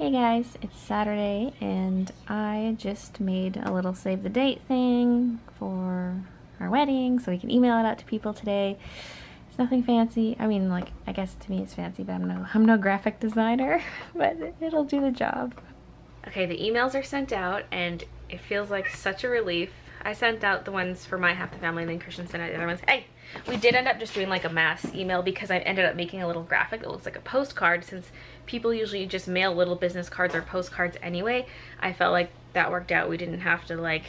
Hey guys, it's Saturday and I just made a little save the date thing for our wedding so we can email it out to people today. It's nothing fancy. I mean, like, I guess to me it's fancy, but I'm no graphic designer, but it'll do the job. Okay, the emails are sent out and it feels like such a relief. I sent out the ones for my half the family and then Christian sent out the other ones. Hey, we did end up just doing like a mass email because I ended up making a little graphic that looks like a postcard. Since people usually just mail little business cards or postcards anyway, I felt like that worked out. We didn't have to like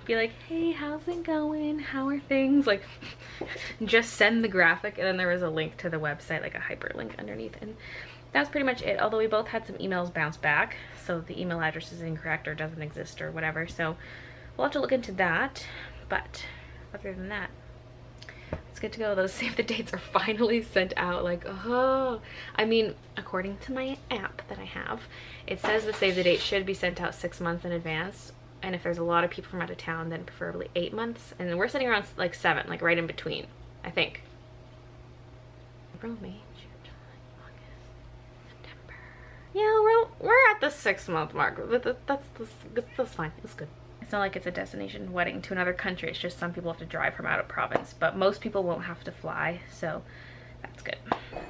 be like, hey, how's it going? How are things? Like, just send the graphic, and then there was a link to the website, like a hyperlink underneath, and that's pretty much it. Although we both had some emails bounce back, so the email address is incorrect or doesn't exist or whatever, so we'll have to look into that. But other than that, it's good to go. Those save the dates are finally sent out. Like, oh, I mean, according to my app that I have, it says the save the date should be sent out 6 months in advance, and if there's a lot of people from out of town, then preferably 8 months, and then we're sitting around like 7, like right in between, I think. April, May, June, July, August, September. Yeah, we're at the 6-month mark. That's fine. It's good. It's not like it's a destination wedding to another country. It's just some people have to drive from out of province, but most people won't have to fly, so that's good.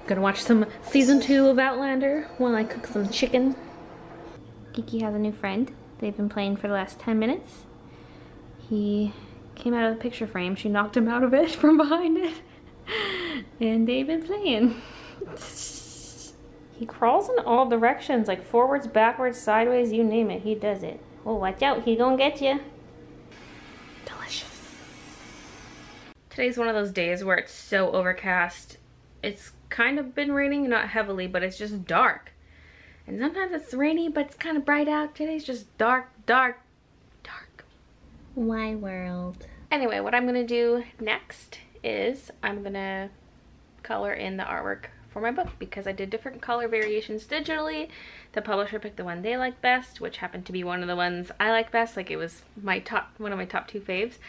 Gonna watch some season 2 of Outlander while I cook some chicken. Kiki has a new friend. They've been playing for the last 10 minutes. He came out of the picture frame. She knocked him out of it from behind it. And they've been playing. He crawls in all directions, like forwards, backwards, sideways, you name it, he does it. Oh, watch out, he gonna get you. Delicious. Today's one of those days where it's so overcast. It's kind of been raining, not heavily, but it's just dark. And sometimes it's rainy, but it's kind of bright out. Today's just dark, dark, dark. My world. Anyway, what I'm gonna do next is I'm gonna color in the artwork for my book because I did different color variations digitally. The publisher picked the one they like best, which happened to be one of the ones I like best. Like, it was one of my top 2 faves.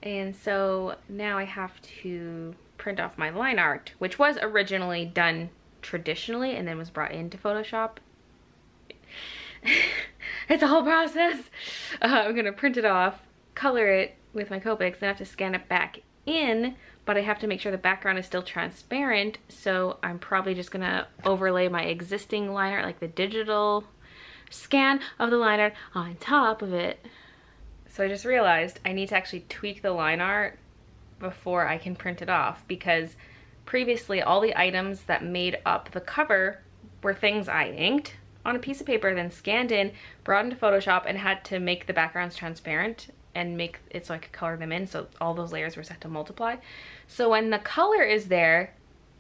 And so now I have to print off my line art, which was originally done traditionally and then was brought into Photoshop. It's a whole process. I'm gonna print it off, color it with my Copics, then I have to scan it back in, but I have to make sure the background is still transparent, so I'm probably just gonna overlay my existing line art, like the digital scan of the line art, on top of it. So I just realized I need to actually tweak the line art before I can print it off, because previously all the items that made up the cover were things I inked on a piece of paper, then scanned in, brought into Photoshop, and had to make the backgrounds transparent and make it so I could color them in, so all those layers were set to multiply. So when the color is there,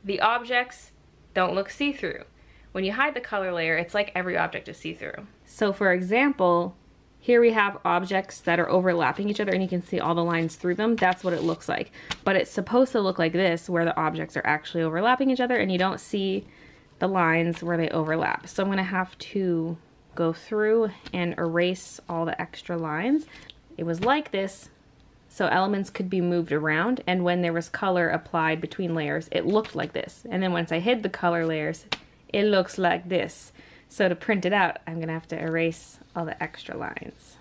the objects don't look see-through. When you hide the color layer, it's like every object is see-through. So for example, here we have objects that are overlapping each other and you can see all the lines through them. That's what it looks like. But it's supposed to look like this, where the objects are actually overlapping each other and you don't see the lines where they overlap. So I'm gonna have to go through and erase all the extra lines. It was like this, so elements could be moved around, and when there was color applied between layers, it looked like this. And then once I hid the color layers, it looks like this. So to print it out, I'm gonna have to erase all the extra lines.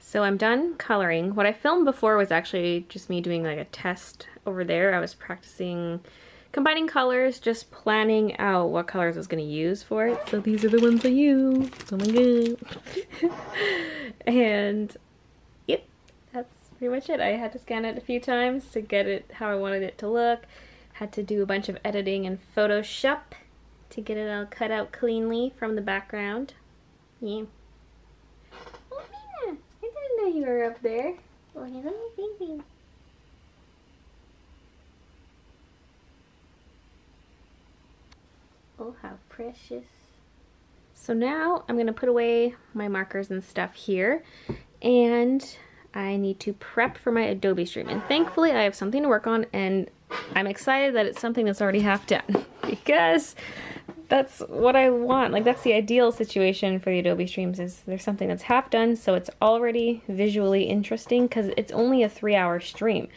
So I'm done coloring. What I filmed before was actually just me doing like a test over there. I was practicing combining colors, just planning out what colors I was going to use for it. So these are the ones I used. Oh my god. And yep, that's pretty much it. I had to scan it a few times to get it how I wanted it to look. Had to do a bunch of editing in Photoshop to get it all cut out cleanly from the background. Yeah. Oh, Mina, I didn't know you were up there. Oh, you little baby. Oh, how precious. So now I'm gonna put away my markers and stuff here, and I need to prep for my Adobe stream. And thankfully I have something to work on, and I'm excited that it's something that's already half done because that's what I want. Like, that's the ideal situation for the Adobe streams, is there's something that's half done so it's already visually interesting, because it's only a 3-hour stream.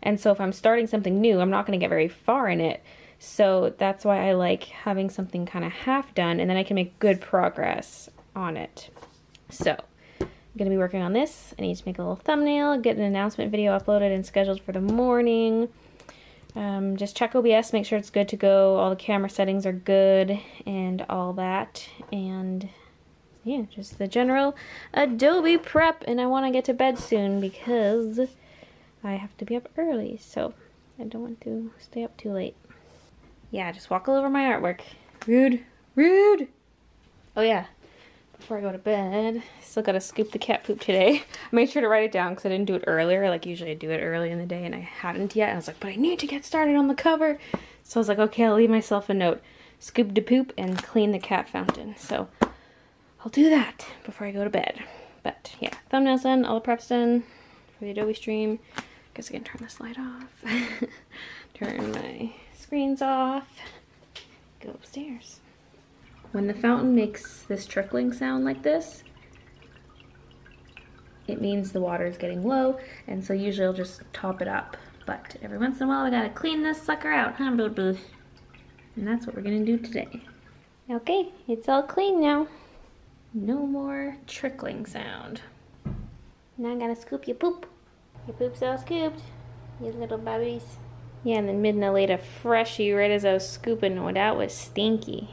And so if I'm starting something new, I'm not gonna get very far in it. So that's why I like having something kind of half done, and then I can make good progress on it. So I'm gonna be working on this. I need to make a little thumbnail, get an announcement video uploaded and scheduled for the morning. Just check OBS, make sure it's good to go, all the camera settings are good and all that. And yeah, just the general Adobe prep, and I want to get to bed soon because I have to be up early, so I don't want to stay up too late. Yeah, just walk all over my artwork. Rude, rude. Oh yeah, before I go to bed, still gotta scoop the cat poop today. I made sure to write it down because I didn't do it earlier. Like, usually I do it early in the day and I hadn't yet. And I was like, but I need to get started on the cover. So I was like, okay, I'll leave myself a note. Scoop the poop and clean the cat fountain. So I'll do that before I go to bed. But yeah, thumbnails done, all the prep's done for the Adobe stream. Guess I can turn this light off. Turn my screens off, go upstairs. When the fountain makes this trickling sound like this, it means the water is getting low, and so usually I'll just top it up. But every once in a while I gotta clean this sucker out, huh, boo boo? And that's what we're gonna do today. Okay, it's all clean now. No more trickling sound. Now I gotta scoop your poop. Your poop's all scooped, you little babies. Yeah, and then Midna laid a freshie right as I was scooping. Oh, that was stinky.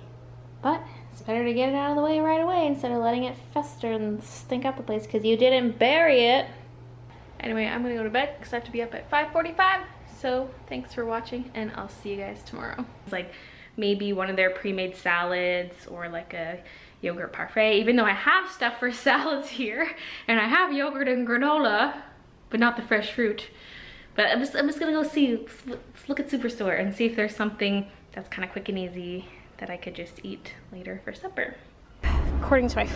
But it's better to get it out of the way right away instead of letting it fester and stink up the place because you didn't bury it. Anyway, I'm gonna go to bed because I have to be up at 5:45. So thanks for watching, and I'll see you guys tomorrow. It's like maybe one of their pre-made salads or like a yogurt parfait, even though I have stuff for salads here and I have yogurt and granola, but not the fresh fruit. But I'm just gonna go look at Superstore and see if there's something that's kind of quick and easy that I could just eat later for supper. According to my phone.